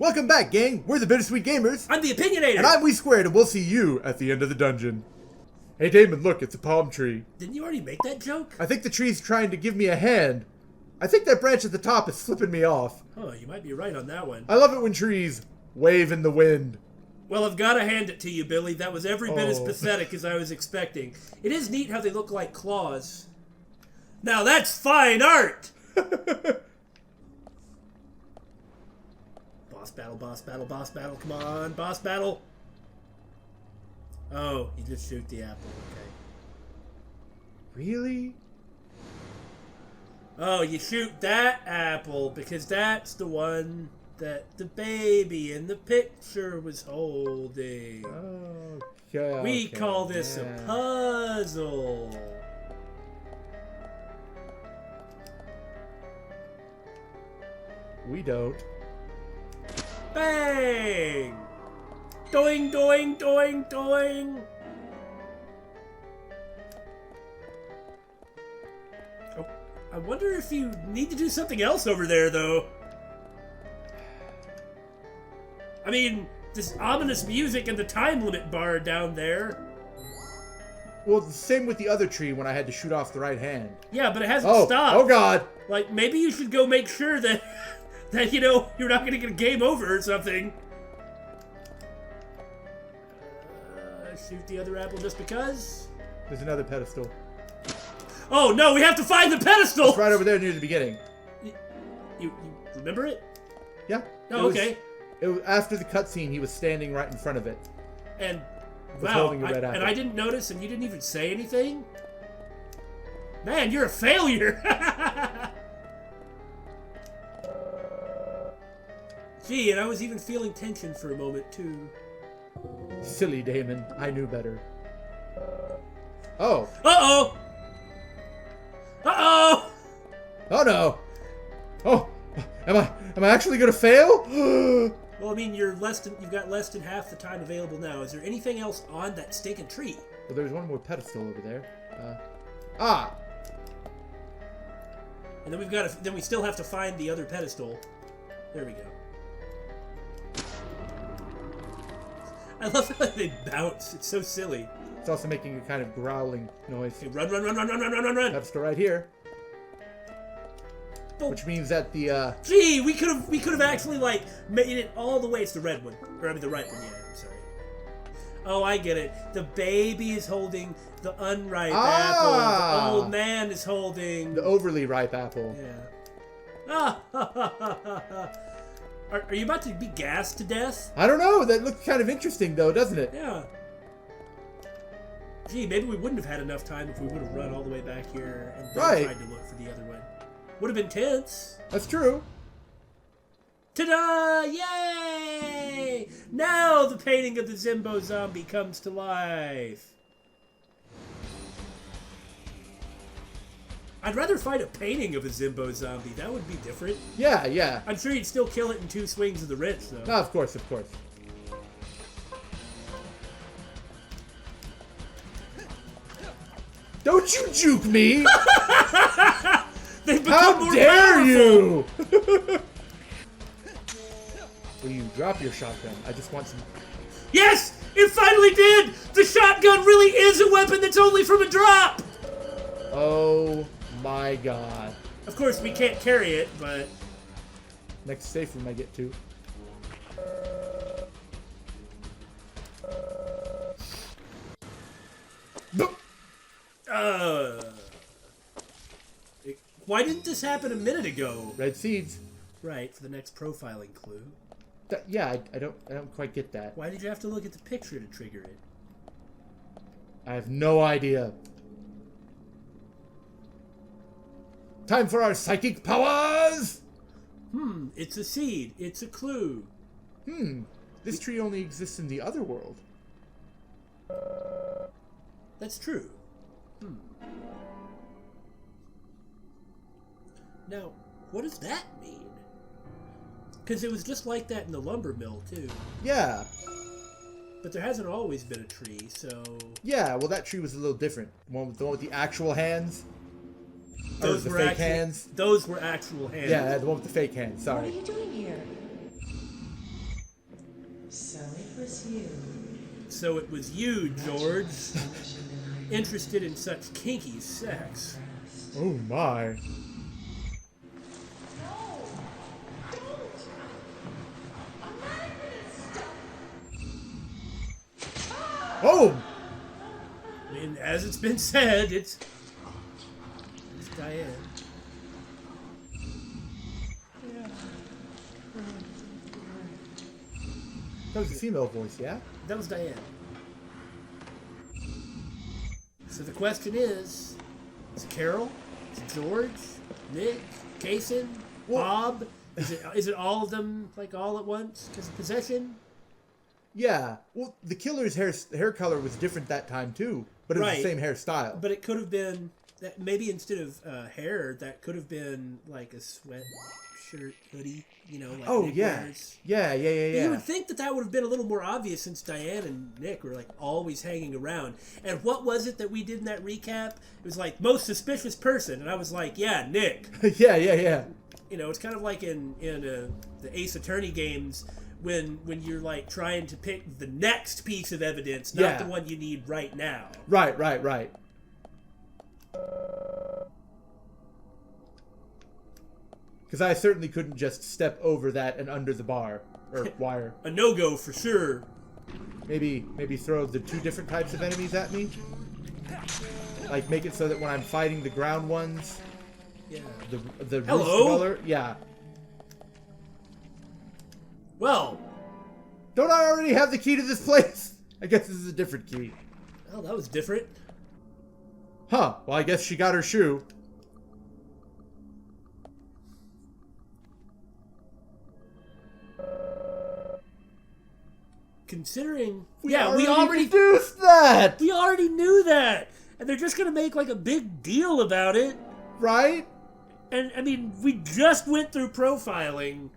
Welcome back, gang. We're the Bittersweet Gamers. I'm the Opinionator. And I'm We Squared, and we'll see you at the end of the dungeon. Hey, Damon, look, it's a palm tree. Didn't you already make that joke? I think the tree's trying to give me a hand. I think that branch at the top is slipping me off. Oh, you might be right on that one. I love it when trees wave in the wind. Well, I've got to hand it to you, Billy. That was every bit as pathetic as I was expecting. It is neat how they look like claws. Now that's fine art! Boss battle, boss battle, boss battle. Come on, boss battle. Oh, you just shoot the apple. Okay. Really? Oh, you shoot that apple because that's the one that the baby in the picture was holding. Okay, we call this a puzzle. We don't. Bang! Doing, doing, doing, doing. Oh, I wonder if you need to do something else over there, though. I mean, this ominous music and the time limit bar down there. Well, the same with the other tree when I had to shoot off the right hand. Yeah, but it hasn't stopped. Oh, God. Like, maybe you should go make sure that, you know, you're not going to get a game over or something. Shoot the other apple just because? There's another pedestal. Oh, no, we have to find the pedestal! It's right over there near the beginning. You remember it? Yeah. Oh, okay. It was after the cutscene, he was standing right in front of it. And, wow, holding a red apple. And I didn't notice, and you didn't even say anything? Man, you're a failure! Gee, and I was even feeling tension for a moment, too. Silly Damon, I knew better. Oh. Uh-oh! Uh-oh! Oh, no. Oh, am I actually gonna fail? Well, I mean, you've got less than half the time available now. Is there anything else on that stinking tree? Well, there's one more pedestal over there. And then then we still have to find the other pedestal. There we go. I love how they bounce. It's so silly. It's also making a kind of growling noise. Okay, run, run, run, run, run, run, run, run, run. Pedestal right here. Which means that the Gee, we could have actually like made it all the way. It's the red one, or I mean the right one. Yeah, I'm sorry. Oh, I get it. The baby is holding the unripe apple. The old man is holding the overly ripe apple. Yeah. Are you about to be gassed to death? I don't know. That looks kind of interesting, though, doesn't it? Yeah. Gee, maybe we wouldn't have had enough time if we would have run all the way back here and then tried to look for the other one. Would have been tense. That's true. Ta-da! Yay! Now the painting of the Zimbo zombie comes to life. I'd rather find a painting of a Zimbo zombie. That would be different. Yeah, yeah. I'm sure you'd still kill it in 2 swings of the wrist, though. No, of course, of course. Don't you juke me! They've become more dare powerful. You! Will you drop your shotgun? I just want some... Yes! It finally did! The shotgun really is a weapon that's only from a drop! Oh my god. Of course, we can't carry it, but... Next safe room I get to. Why didn't this happen a minute ago? Red seeds. Right, for the next profiling clue. Yeah, I don't quite get that. Why did you have to look at the picture to trigger it? I have no idea. Time for our psychic powers! It's a seed. It's a clue. This tree only exists in the other world. That's true. Now, what does that mean? Because it was just like that in the lumber mill, too. Yeah. But there hasn't always been a tree, so... Yeah, well, that tree was a little different. The one with the actual hands. Those were fake hands. Those were actual hands. Yeah, the one with the fake hands. Sorry. What are you doing here? So it was you. So it was you, George. Interested in such kinky sex. Oh my. Oh! I mean, as it's been said, it's Diane. That was a female voice, yeah? That was Diane. So the question is it Carol? Is it George? Nick? Kason? Bob? Is it all of them, like, all at once? Because of possession? Yeah. Well, the killer's hair color was different that time, too. But it was the same hairstyle. But it could have been, maybe instead of hair, that could have been, like, a sweatshirt, hoodie, you know, like oh, Nick yeah. wears. Yeah. You would think that would have been a little more obvious since Diane and Nick were, like, always hanging around. And what was it that we did in that recap? It was, like, most suspicious person. And I was like, yeah, Nick. yeah. You know, it's kind of like in the Ace Attorney games when you're, like, trying to pick the next piece of evidence, not the one you need right now. Right. Because I certainly couldn't just step over that and under the bar or wire. A no-go for sure. Maybe throw the two different types of enemies at me. Like make it so that when I'm fighting the ground ones, the roost dweller, Well, don't I already have the key to this place? I guess this is a different key. Well, that was different. Huh? Well, I guess she got her shoe. Considering, we already deduced that. We already knew that, and they're just gonna make like a big deal about it, right? And I mean, we just went through profiling.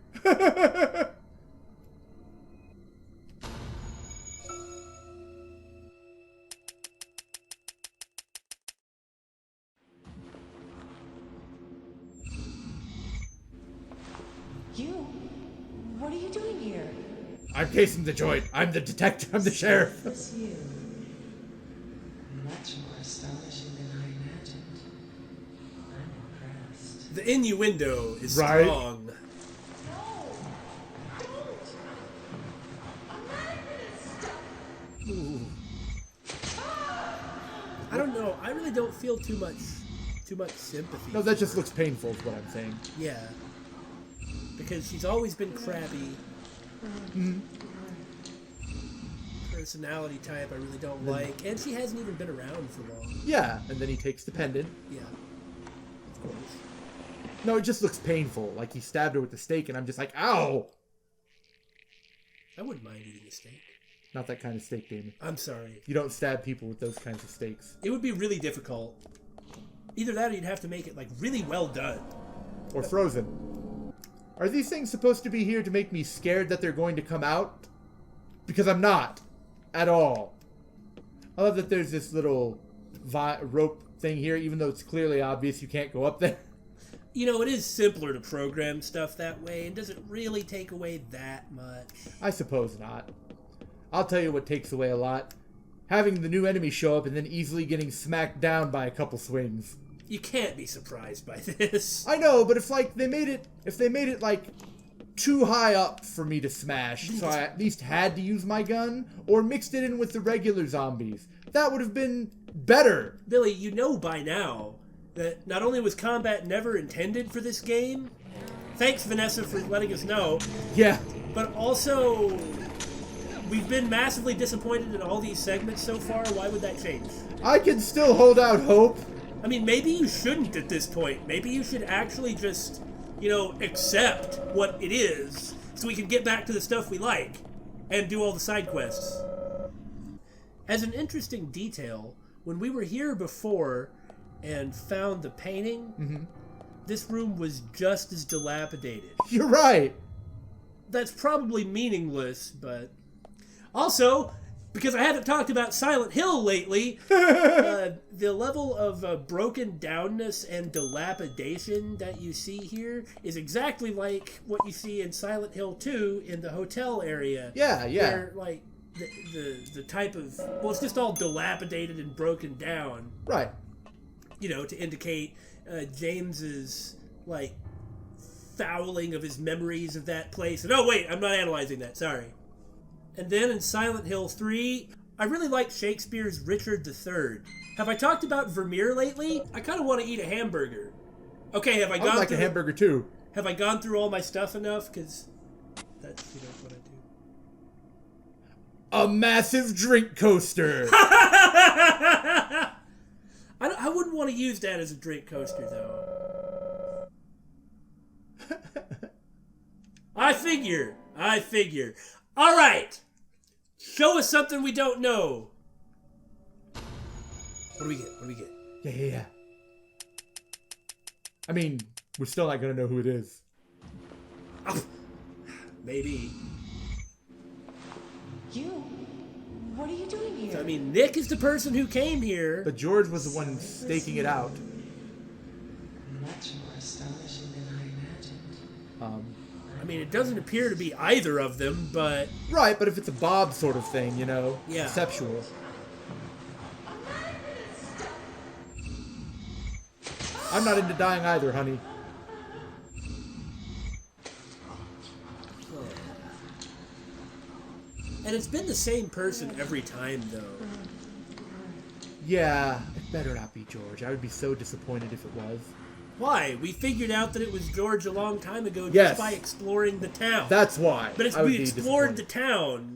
What are you doing here? I'm casing the joint. I'm the detective. I'm the sheriff. It's you. Much more astonishing than I imagined. I'm impressed. The innuendo is strong. No! Don't! I'm not gonna stop! I don't know. I really don't feel too much sympathy. No, that just looks painful is what I'm saying. Yeah. Because she's always been crabby. Personality type I really don't like. And she hasn't even been around for long. Yeah, and then he takes the pendant. Yeah. Of course. No, it just looks painful. Like he stabbed her with the stake and I'm just like, ow! I wouldn't mind eating a steak. Not that kind of steak, Damon. I'm sorry. You don't stab people with those kinds of steaks. It would be really difficult. Either that or you'd have to make it like really well done. Or frozen. Are these things supposed to be here to make me scared that they're going to come out? Because I'm not. At all. I love that there's this little rope thing here, even though it's clearly obvious you can't go up there. You know, it is simpler to program stuff that way, and doesn't really take away that much. I suppose not. I'll tell you what takes away a lot. Having the new enemy show up and then easily getting smacked down by a couple swings. You can't be surprised by this. I know, but if they made it like too high up for me to smash, so I at least had to use my gun, or mixed it in with the regular zombies, that would have been better. Billy, you know by now that not only was combat never intended for this game, thanks Vanessa for letting us know. Yeah. But also, we've been massively disappointed in all these segments so far. Why would that change? I can still hold out hope. I mean, maybe you shouldn't at this point. Maybe you should actually just, you know, accept what it is so we can get back to the stuff we like and do all the side quests. As an interesting detail, when we were here before and found the painting, this room was just as dilapidated. You're right. That's probably meaningless, but... Also, because I haven't talked about Silent Hill lately, the level of broken downness and dilapidation that you see here is exactly like what you see in Silent Hill 2 in the hotel area. Yeah, yeah. Where, like, the type of... Well, it's just all dilapidated and broken down. Right. You know, to indicate James's, like, fouling of his memories of that place. And, oh, wait, I'm not analyzing that. Sorry. And then in Silent Hill 3, I really like Shakespeare's Richard III. Have I talked about Vermeer lately? I kind of want to eat a hamburger. Okay, have I gone I would like through... a hamburger, too. Have I gone through all my stuff enough? Because that's, what I do. A massive drink coaster. I wouldn't want to use that as a drink coaster, though. I figure. All right. Show us something we don't know. What do we get? Yeah. I mean, we're still not going to know who it is. Oh, maybe. What are you doing here? I mean, Nick is the person who came here. But George was the one staking it out. Much more astonishing than I imagined. I mean, it doesn't appear to be either of them, but... Right, but if it's a Bob sort of thing, you know? Yeah. Conceptual. I'm not into dying either, honey. And it's been the same person every time, though. Yeah, it better not be George. I would be so disappointed if it was. Why? We figured out that it was George a long time ago just Yes. by exploring the town. That's why. But I would we be explored the disappointed. town.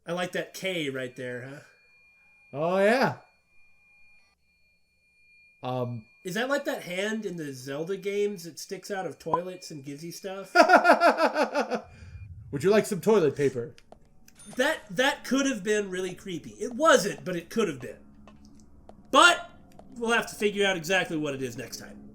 I like that K right there, huh? Oh, yeah. Is that like that hand in the Zelda games that sticks out of toilets and gives you stuff? Would you like some toilet paper? That could have been really creepy. It wasn't, but it could have been. But we'll have to figure out exactly what it is next time.